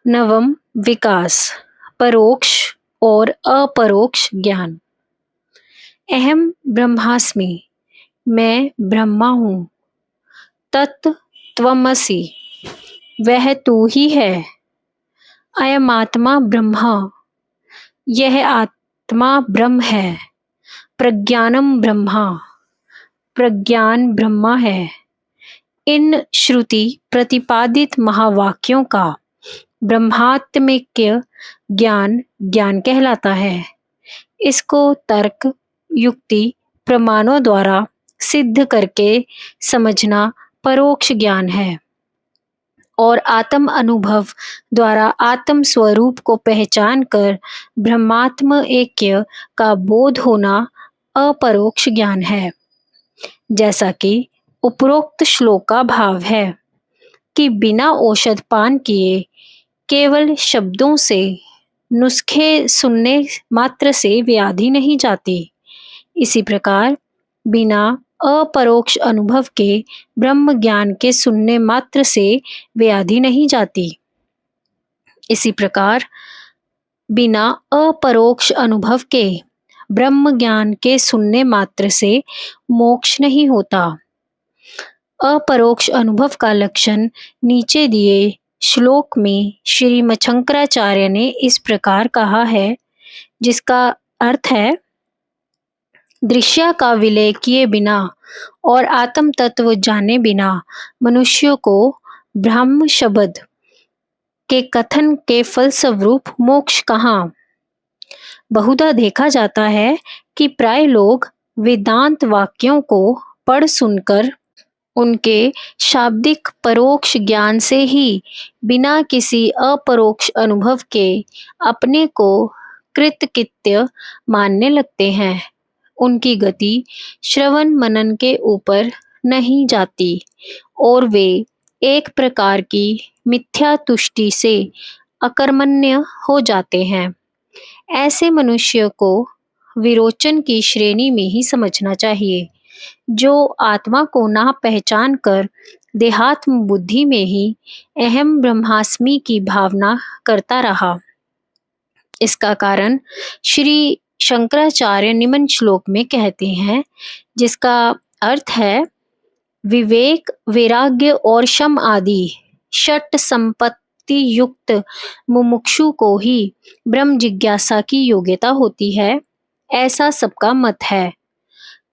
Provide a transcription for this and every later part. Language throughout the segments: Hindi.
नवम विकास, परोक्ष और अपरोक्ष ज्ञान। अहम ब्रह्मास्मि, मैं ब्रह्मा हूँ। तत् त्वमसि, वह तू ही है। अयम आत्मा ब्रह्मा, यह आत्मा ब्रह्म है। प्रज्ञानम ब्रह्मा, प्रज्ञान ब्रह्मा है। इन श्रुति प्रतिपादित महावाक्यों का ब्रह्मात्मिक ज्ञान ज्ञान कहलाता है। इसको तर्क, युक्ति, प्रमाणों द्वारा सिद्ध करके समझना परोक्ष ज्ञान है और आत्म अनुभव द्वारा आत्म स्वरूप को पहचान कर ब्रह्मात्म ऐक्य का बोध होना अपरोक्ष ज्ञान है। जैसा कि उपरोक्त श्लोक का भाव है कि बिना औषध पान किए केवल शब्दों से, नुस्खे सुनने मात्र से व्याधि नहीं जाती, इसी प्रकार बिना अपरोक्ष अनुभव के ब्रह्म ज्ञान के सुनने मात्र से व्याधि नहीं जाती। इसी प्रकार बिना अपरोक्ष अनुभव के ब्रह्म ज्ञान के सुनने मात्र से मोक्ष नहीं होता। अपरोक्ष अनुभव का लक्षण नीचे दिए श्लोक में श्रीमद् शंकराचार्य ने इस प्रकार कहा है, जिसका अर्थ है, दृश्य का विलय किए बिना और आत्म तत्व जाने बिना मनुष्य को ब्रह्म शब्द के कथन के फलस्वरूप मोक्ष कहाँ। बहुधा देखा जाता है कि प्राय लोग वेदांत वाक्यों को पढ़ सुनकर उनके शाब्दिक परोक्ष ज्ञान से ही बिना किसी अपरोक्ष अनुभव के अपने को कृतकृत्य मानने लगते हैं। उनकी गति श्रवण मनन के ऊपर नहीं जाती और वे एक प्रकार की मिथ्या तुष्टि से अकर्मण्य हो जाते हैं। ऐसे मनुष्य को विरोचन की श्रेणी में ही समझना चाहिए, जो आत्मा को ना पहचान कर देहात्म बुद्धि में ही अहम ब्रह्मास्मि की भावना करता रहा। इसका कारण श्री शंकराचार्य निम्न श्लोक में कहते हैं, जिसका अर्थ है, विवेक, वैराग्य और शम आदि षट संपत्ति युक्त मुमुक्षु को ही ब्रह्म जिज्ञासा की योग्यता होती है, ऐसा सबका मत है।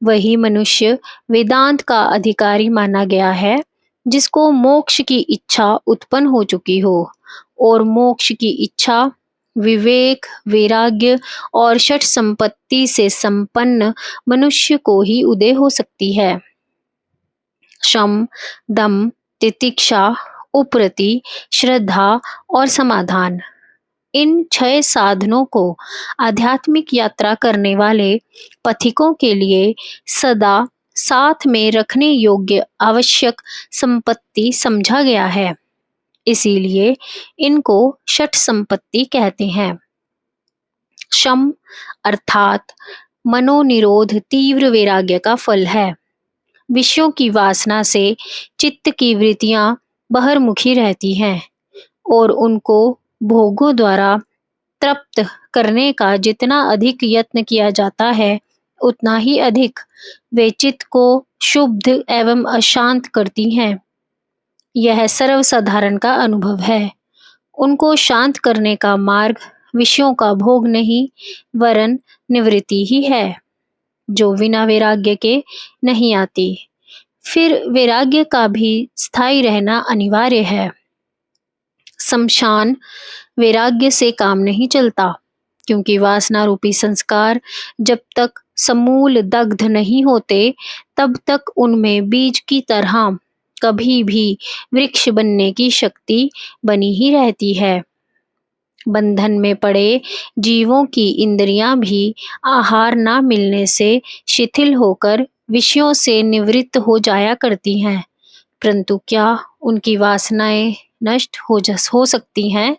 वही मनुष्य वेदांत का अधिकारी माना गया है, जिसको मोक्ष की इच्छा उत्पन्न हो चुकी हो, और मोक्ष की इच्छा विवेक, वैराग्य और षट संपत्ति से संपन्न मनुष्य को ही उदय हो सकती है। शम, दम, तितिक्षा, उपरति, श्रद्धा और समाधान, इन 6 साधनों को आध्यात्मिक यात्रा करने वाले पथिकों के लिए सदा साथ में रखने योग्य आवश्यक संपत्ति समझा गया है। इसीलिए इनको षट संपत्ति कहते हैं। शम अर्थात मनोनिरोध तीव्र वैराग्य का फल है। विषयों की वासना से चित्त की वृत्तियां बहिर्मुखी रहती हैं और उनको भोगों द्वारा तृप्त करने का जितना अधिक यत्न किया जाता है, उतना ही अधिक वे चित्त को शुद्ध एवं अशांत करती हैं। यह सर्वसाधारण का अनुभव है। उनको शांत करने का मार्ग विषयों का भोग नहीं, वरन निवृत्ति ही है, जो बिना वैराग्य के नहीं आती। फिर वैराग्य का भी स्थायी रहना अनिवार्य है। शमशान वैराग्य से काम नहीं चलता, क्योंकि वासना रूपी संस्कार जब तक समूल दग्ध नहीं होते, तब तक उनमें बीज की तरह कभी भी वृक्ष बनने की शक्ति बनी ही रहती है। बंधन में पड़े जीवों की इंद्रियां भी आहार ना मिलने से शिथिल होकर विषयों से निवृत्त हो जाया करती हैं, परंतु क्या उनकी वासनाएं नष्ट हो सकती हैं?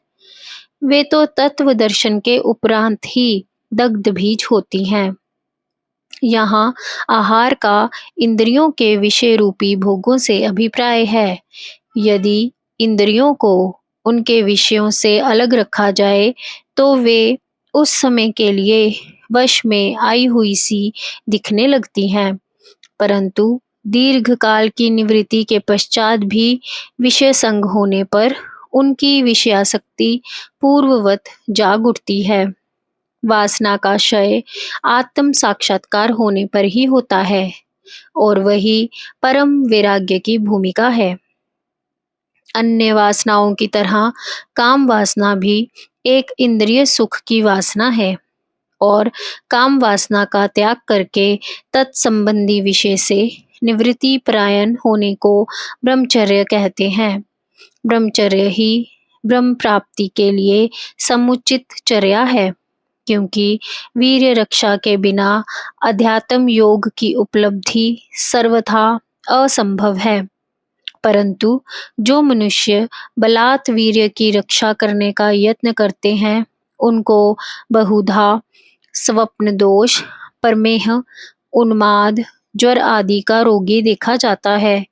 वे तो तत्व दर्शन के उपरांत ही दग्ध बीज होती हैं। यहाँ आहार का इंद्रियों के विषय रूपी भोगों से अभिप्राय है। यदि इंद्रियों को उनके विषयों से अलग रखा जाए तो वे उस समय के लिए वश में आई हुई सी दिखने लगती हैं, परंतु दीर्घकाल की निवृत्ति के पश्चात भी विषय संग होने पर उनकी विषयासक्ति पूर्ववत जाग उठती है। वासना का क्षय आत्म साक्षात्कार होने पर ही होता है और वही परम वैराग्य की भूमिका है। अन्य वासनाओं की तरह काम वासना भी एक इंद्रिय सुख की वासना है और काम वासना का त्याग करके तत्संबंधी विषय से निवृत्ति परायण होने को ब्रह्मचर्य कहते हैं। ब्रह्मचर्य ही ब्रह्म प्राप्ति के लिए समुचित चर्या है, क्योंकि वीर्य रक्षा के बिना अध्यात्म योग की उपलब्धि सर्वथा असंभव है। परंतु जो मनुष्य बलात् वीर्य की रक्षा करने का यत्न करते हैं, उनको बहुधा स्वप्न दोष, प्रमेह, उन्माद, ज्वर आदि का रोगी देखा जाता है।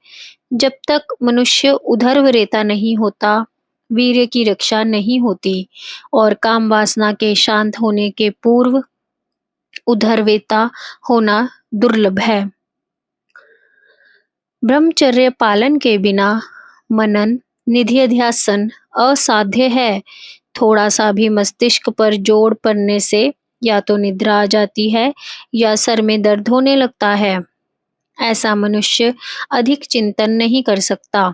जब तक मनुष्य उधर्वरेता नहीं होता, वीर्य की रक्षा नहीं होती और काम वासना के शांत होने के पूर्व उधर्वेता होना दुर्लभ है। ब्रह्मचर्य पालन के बिना मनन निधिध्यासन असाध्य है। थोड़ा सा भी मस्तिष्क पर जोर पड़ने से या तो निद्रा आ जाती है या सर में दर्द होने लगता है। ऐसा मनुष्य अधिक चिंतन नहीं कर सकता।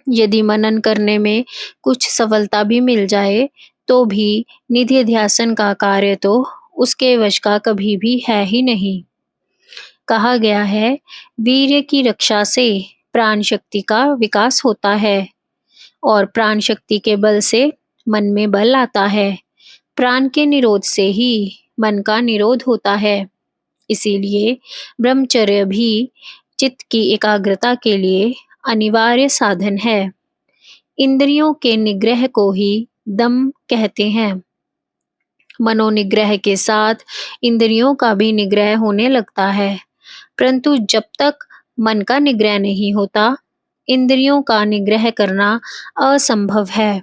यदि मनन करने में कुछ सफलता भी मिल जाए तो भी निधिध्यासन का कार्य तो उसके वश का कभी भी है ही नहीं। कहा गया है, वीर्य की रक्षा से प्राण शक्ति का विकास होता है और प्राण शक्ति के बल से मन में बल आता है। प्राण के निरोध से ही मन का निरोध होता है। इसीलिए ब्रह्मचर्य भी चित्त की एकाग्रता के लिए अनिवार्य साधन है। इंद्रियों के निग्रह को ही दम कहते हैं। मनोनिग्रह के साथ इंद्रियों का भी निग्रह होने लगता है, परंतु जब तक मन का निग्रह नहीं होता, इंद्रियों का निग्रह करना असंभव है।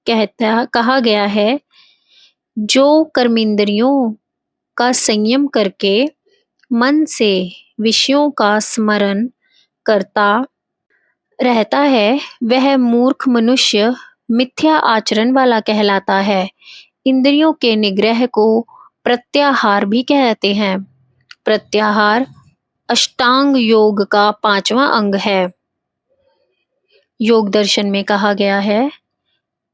कहा गया है, जो कर्मेंद्रियों का संयम करके मन से विषयों का स्मरण करता रहता है, वह मूर्ख मनुष्य मिथ्या आचरण वाला कहलाता है। इंद्रियों के निग्रह को प्रत्याहार भी कहते हैं। प्रत्याहार अष्टांग योग का 5वां अंग है। योग दर्शन में कहा गया है,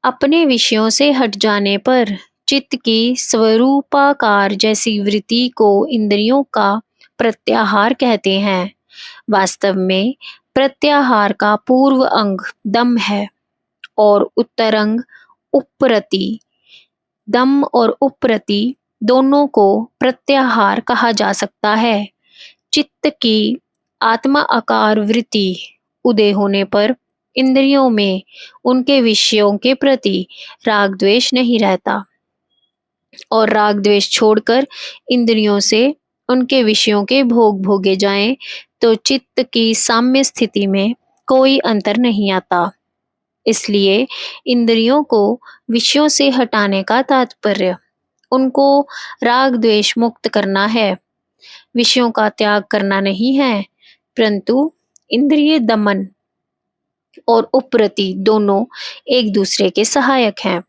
अपने विषयों से हट जाने पर चित्त की स्वरूपाकार जैसी वृत्ति को इंद्रियों का प्रत्याहार कहते हैं। वास्तव में प्रत्याहार का पूर्व अंग दम है और उत्तर अंग उपरति। दम और उपरति दोनों को प्रत्याहार कहा जा सकता है। चित्त की आत्मा आकार वृत्ति उदय होने पर इंद्रियों में उनके विषयों के प्रति राग द्वेष नहीं रहता और राग द्वेष छोड़कर इंद्रियों से उनके विषयों के भोग भोगे जाएं तो चित्त की साम्य स्थिति में कोई अंतर नहीं आता। इसलिए इंद्रियों को विषयों से हटाने का तात्पर्य उनको राग द्वेष मुक्त करना है, विषयों का त्याग करना नहीं है। परंतु इंद्रिय दमन और उपरति दोनों एक दूसरे के सहायक हैं।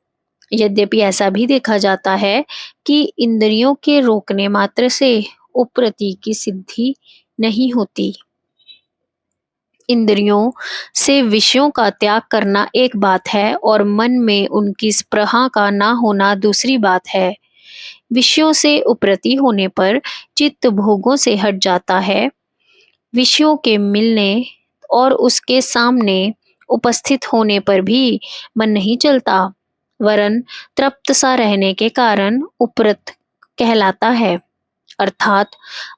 यद्यपि ऐसा भी देखा जाता है कि इंद्रियों के रोकने मात्र से उपरति की सिद्धि नहीं होती। इंद्रियों से विषयों का त्याग करना एक बात है और मन में उनकी स्पृहा का ना होना दूसरी बात है। विषयों से उपरति होने पर चित्त भोगों से हट जाता है। विषयों के मिलने और उसके सामने उपस्थित होने पर भी मन नहीं चलता, वरन तृप्त सा रहने के कारण उपरत कहलाता है। अर्थात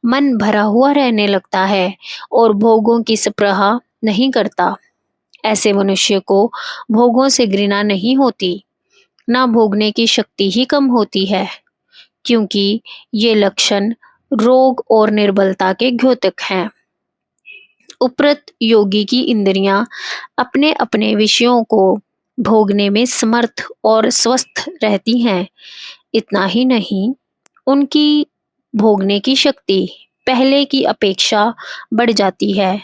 मन भरा हुआ रहने लगता है और भोगों की स्पृहा नहीं करता। ऐसे मनुष्य को भोगों से घृणा नहीं होती, ना भोगने की शक्ति ही कम होती है, क्योंकि ये लक्षण रोग और निर्बलता के द्योतक हैं। उपरत योगी की इंद्रियां अपने अपने विषयों को भोगने में समर्थ और स्वस्थ रहती हैं। इतना ही नहीं, उनकी भोगने की शक्ति पहले की अपेक्षा बढ़ जाती है।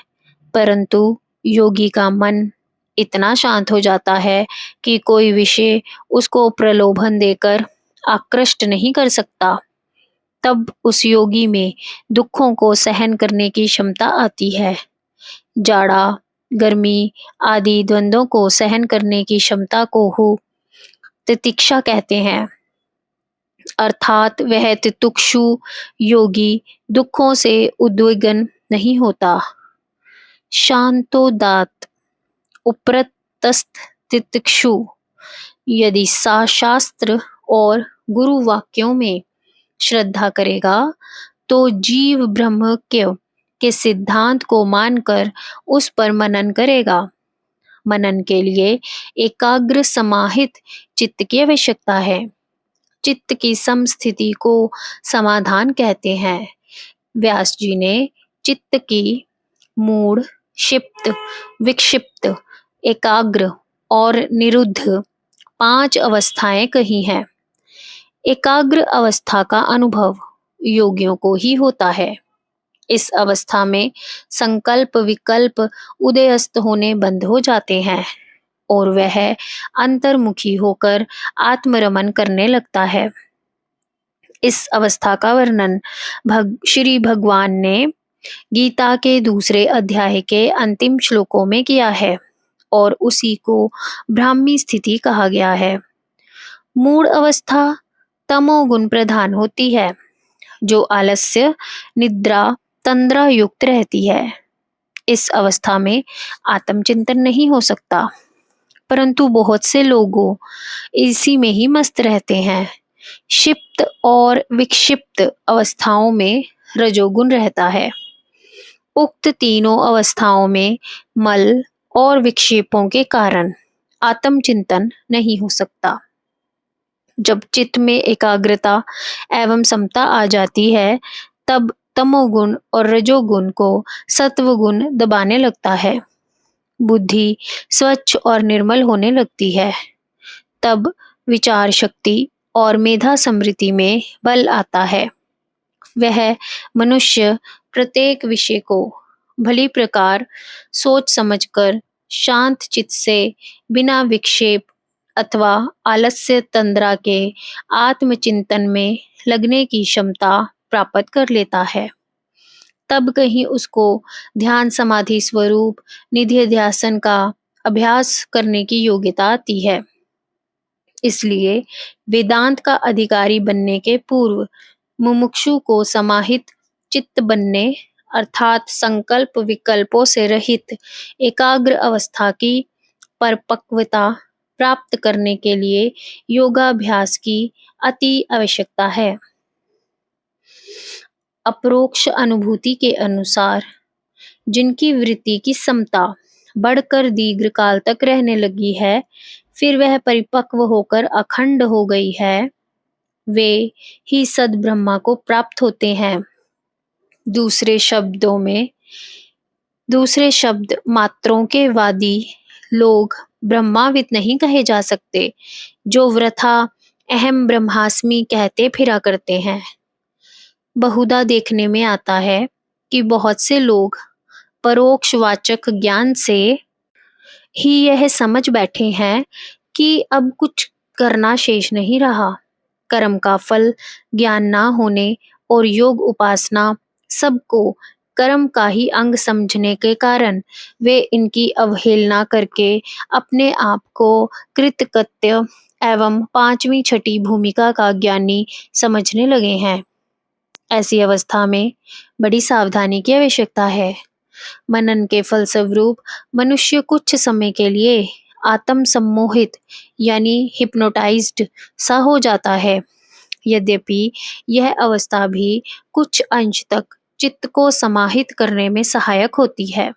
परंतु योगी का मन इतना शांत हो जाता है कि कोई विषय उसको प्रलोभन देकर आकृष्ट नहीं कर सकता। तब उस योगी में दुखों को सहन करने की क्षमता आती है। जाड़ा, गर्मी आदि द्वंद्वों को सहन करने की क्षमता को हो तितिक्षा कहते हैं। अर्थात वह तितिक्षु योगी दुखों से उद्विग्न नहीं होता। शांतोदात उपरतस्त तितिक्षु यदि सा शास्त्र और गुरु वाक्यों में श्रद्धा करेगा तो जीव ब्रह्मक्य के सिद्धांत को मानकर उस पर मनन करेगा। मनन के लिए एकाग्र समाहित चित्त की आवश्यकता है। चित्त की समस्थिति को समाधान कहते हैं। व्यास जी ने चित्त की मूढ़, क्षिप्त, विक्षिप्त, एकाग्र और निरुद्ध 5 अवस्थाएं कही हैं। एकाग्र अवस्था का अनुभव योगियों को ही होता है। इस अवस्था में संकल्प विकल्प उदयस्त होने बंद हो जाते हैं और वह अंतर्मुखी होकर आत्मरमन करने लगता है। इस अवस्था का वर्णन श्री भगवान ने गीता के दूसरे अध्याय के अंतिम श्लोकों में किया है और उसी को ब्राह्मी स्थिति कहा गया है। मूढ़ अवस्था तमोगुण प्रधान होती है, जो आलस्य, निद्रा, तंद्रा युक्त रहती है। इस अवस्था में आत्मचिंतन नहीं हो सकता, परंतु बहुत से लोगों इसी में ही मस्त रहते हैं। क्षिप्त और विक्षिप्त अवस्थाओं में रजोगुण रहता है। उक्त तीनों अवस्थाओं में मल और विक्षेपों के कारण आत्मचिंतन नहीं हो सकता। जब चित्त में एकाग्रता एवं समता आ जाती है, तब तमोगुण और रजोगुण को सत्वगुण दबाने लगता है। बुद्धि स्वच्छ और निर्मल होने लगती है। तब विचार शक्ति और मेधा समृद्धि में बल आता है। वह मनुष्य प्रत्येक विषय को भली प्रकार सोच समझकर शांत चित्त से बिना विक्षेप अथवा आलस्य तंद्रा के आत्मचिंतन में लगने की क्षमता प्राप्त कर लेता है। तब कहीं उसको ध्यान समाधि स्वरूप निधिध्यासन का अभ्यास करने की योग्यता आती है। इसलिए वेदांत का अधिकारी बनने के पूर्व मुमुक्षु को समाहित चित्त बनने अर्थात संकल्प विकल्पों से रहित एकाग्र अवस्था की परिपक्वता प्राप्त करने के लिए योगाभ्यास की अति आवश्यकता है। अपरोक्ष अनुभूति के अनुसार जिनकी वृत्ति की समता बढ़कर दीर्घ काल तक रहने लगी है, फिर वह परिपक्व होकर अखंड हो गई है, वे ही सद ब्रह्मा को प्राप्त होते हैं। दूसरे शब्द मात्रों के वादी लोग ब्रह्माविद नहीं कहे जा सकते, जो वृथा अहम ब्रह्मास्मि कहते फिरा करते हैं। बहुधा देखने में आता है कि बहुत से लोग परोक्षवाचक ज्ञान से ही यह समझ बैठे हैं कि अब कुछ करना शेष नहीं रहा। कर्म का फल ज्ञान ना होने और योग उपासना सबको कर्म का ही अंग समझने के कारण वे इनकी अवहेलना करके अपने आप को कृतकृत्य एवं 5वीं छठी भूमिका का ज्ञानी समझने लगे हैं। ऐसी अवस्था में बड़ी सावधानी की आवश्यकता है। मनन के फलस्वरूप मनुष्य कुछ समय के लिए आत्म सम्मोहित यानी हिप्नोटाइज्ड सा हो जाता है। यद्यपि यह अवस्था भी कुछ अंश तक चित्त को समाहित करने में सहायक होती है,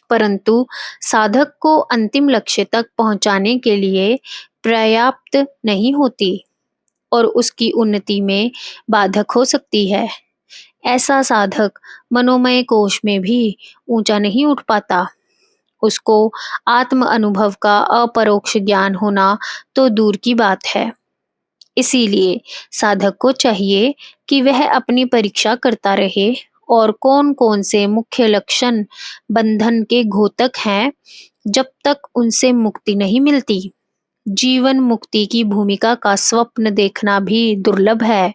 परंतु साधक को अंतिम लक्ष्य तक पहुंचाने के लिए पर्याप्त नहीं होती और उसकी उन्नति में बाधक हो सकती है। ऐसा साधक मनोमय कोश में भी ऊंचा नहीं उठ पाता। उसको आत्म अनुभव का अपरोक्ष ज्ञान होना तो दूर की बात है। इसीलिए साधक को चाहिए कि वह अपनी परीक्षा करता रहे और कौन कौन से मुख्य लक्षण बंधन के घोतक हैं, जब तक उनसे मुक्ति नहीं मिलती। जीवन मुक्ति की भूमिका का स्वप्न देखना भी दुर्लभ है।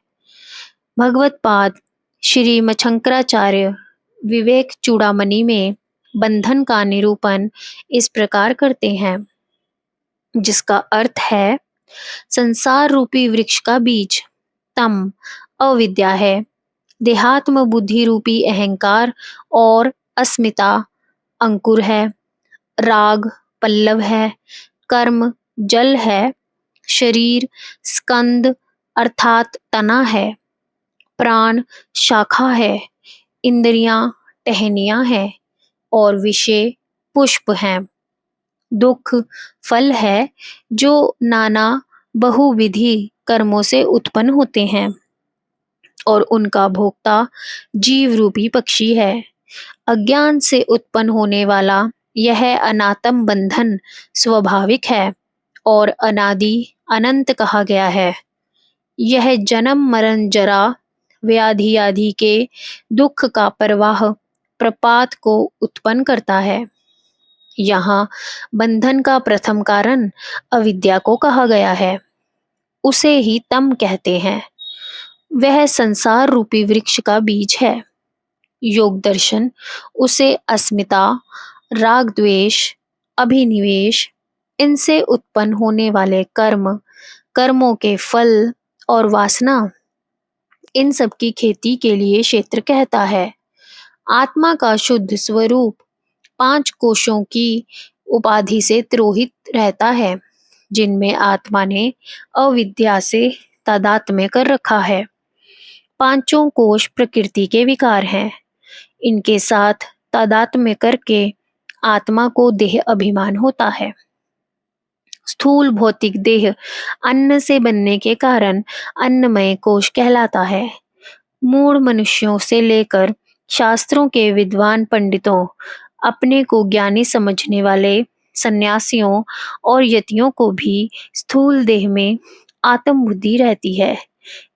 भगवत पाद श्री मच्छंकराचार्य विवेक चूड़ामणि में बंधन का निरूपण इस प्रकार करते हैं, जिसका अर्थ है संसार रूपी वृक्ष का बीज तम अविद्या है, देहात्म बुद्धि रूपी अहंकार और अस्मिता अंकुर है, राग पल्लव है, कर्म जल है, शरीर स्कंद अर्थात तना है, प्राण शाखा है, इंद्रियां टहनियां हैं और विषय पुष्प हैं। दुख फल है जो नाना बहुविधि कर्मों से उत्पन्न होते हैं और उनका भोक्ता जीव रूपी पक्षी है। अज्ञान से उत्पन्न होने वाला यह अनात्म बंधन स्वाभाविक है और अनादि अनंत कहा गया है। यह जन्म मरण जरा व्याधि आदि के दुख का प्रवाह प्रपात को उत्पन्न करता है। यहाँ बंधन का प्रथम कारण अविद्या को कहा गया है, उसे ही तम कहते हैं। वह संसार रूपी वृक्ष का बीज है। योग दर्शन उसे अस्मिता, राग द्वेष, अभिनिवेश, इनसे उत्पन्न होने वाले कर्म, कर्मों के फल और वासना, इन सब की खेती के लिए क्षेत्र कहता है। आत्मा का शुद्ध स्वरूप 5 कोशों की उपाधि से तिरोहित रहता है, जिनमें आत्मा ने अविद्या से तादात्म्य कर रखा है। 5 कोश प्रकृति के विकार हैं। इनके साथ तादात्म्य करके आत्मा को देह अभिमान होता है। स्थूल भौतिक देह अन्न से बनने के कारण अन्नमय कोश कहलाता है। मूढ़ मनुष्यों से लेकर शास्त्रों के विद्वान पंडितों, अपने को ज्ञानी समझने वाले सन्यासियों और यतियों को भी स्थूल देह में आत्म बुद्धि रहती है,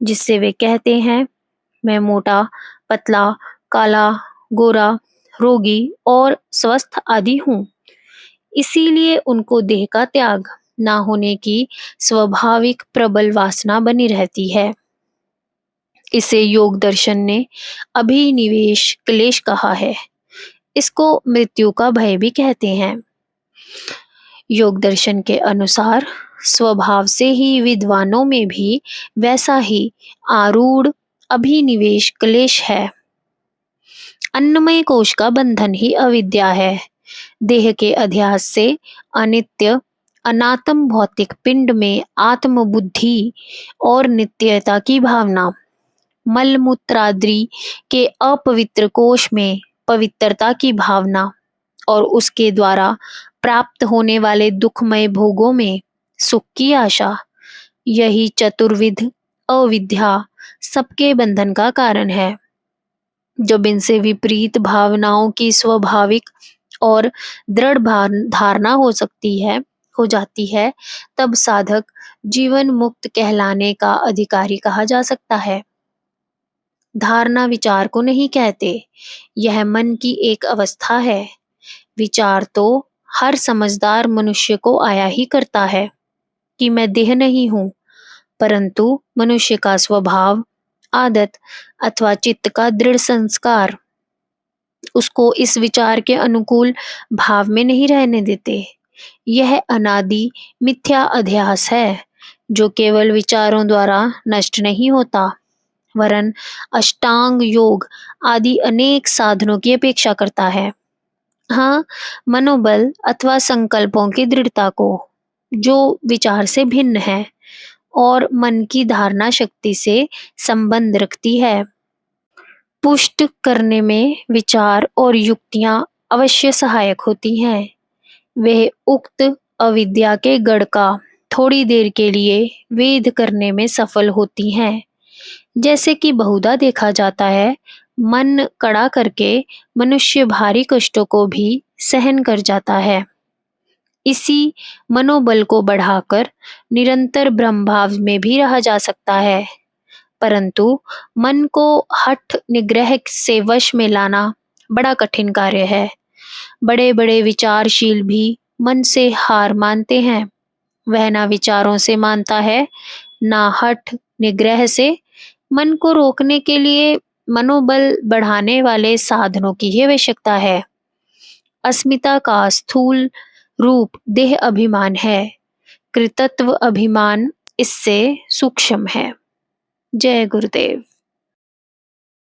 जिससे वे कहते हैं मैं मोटा, पतला, काला, गोरा, रोगी और स्वस्थ आदि हूँ। इसीलिए उनको देह का त्याग ना होने की स्वाभाविक प्रबल वासना बनी रहती है। इसे योग दर्शन ने अभिनिवेश क्लेश कहा है। इसको मृत्यु का भय भी कहते हैं। योग दर्शन के अनुसार स्वभाव से ही विद्वानों में भी वैसा ही आरूढ़ अभिनिवेश क्लेश है। अन्नमय कोश का बंधन ही अविद्या है। देह के अध्यास से अनित्य अनात्म भौतिक पिंड में आत्म बुद्धि और नित्यता की भावना, मलमूत्राद्रि के अपवित्र कोश में पवित्रता की भावना और उसके द्वारा प्राप्त होने वाले दुखमय भोगों में सुख की आशा, यही चतुर्विध अविद्या सबके बंधन का कारण है। जब इनसे विपरीत भावनाओं की स्वाभाविक और दृढ़ धारणा हो जाती है, तब साधक जीवन मुक्त कहलाने का अधिकारी कहा जा सकता है। धारणा विचार को नहीं कहते, यह मन की एक अवस्था है। विचार तो हर समझदार मनुष्य को आया ही करता है कि मैं देह नहीं हूँ, परंतु मनुष्य का स्वभाव, आदत अथवा चित्त का दृढ़ संस्कार उसको इस विचार के अनुकूल भाव में नहीं रहने देते। यह अनादि मिथ्या अध्यास है, जो केवल विचारों द्वारा नष्ट नहीं होता, वरन अष्टांग योग आदि अनेक साधनों की अपेक्षा करता है। हाँ, मनोबल अथवा संकल्पों की दृढ़ता को, जो विचार से भिन्न है और मन की धारणा शक्ति से संबंध रखती है, पुष्ट करने में विचार और युक्तियां अवश्य सहायक होती हैं। वह उक्त अविद्या के गढ़ का थोड़ी देर के लिए वेध करने में सफल होती हैं। जैसे कि बहुधा देखा जाता है, मन कड़ा करके मनुष्य भारी कष्टों को भी सहन कर जाता है। इसी मनोबल को बढ़ाकर निरंतर ब्रह्म भाव में भी रहा जा सकता है, परंतु मन को हठ निग्रह से वश में लाना बड़ा कठिन कार्य है। बड़े बड़े विचारशील भी मन से हार मानते हैं। वह ना विचारों से मानता है, ना हठ निग्रह से। मन को रोकने के लिए मनोबल बढ़ाने वाले साधनों की ही आवश्यकता है। अस्मिता का स्थूल रूप देह अभिमान है, कृतत्व अभिमान इससे सूक्ष्म है। जय गुरुदेव।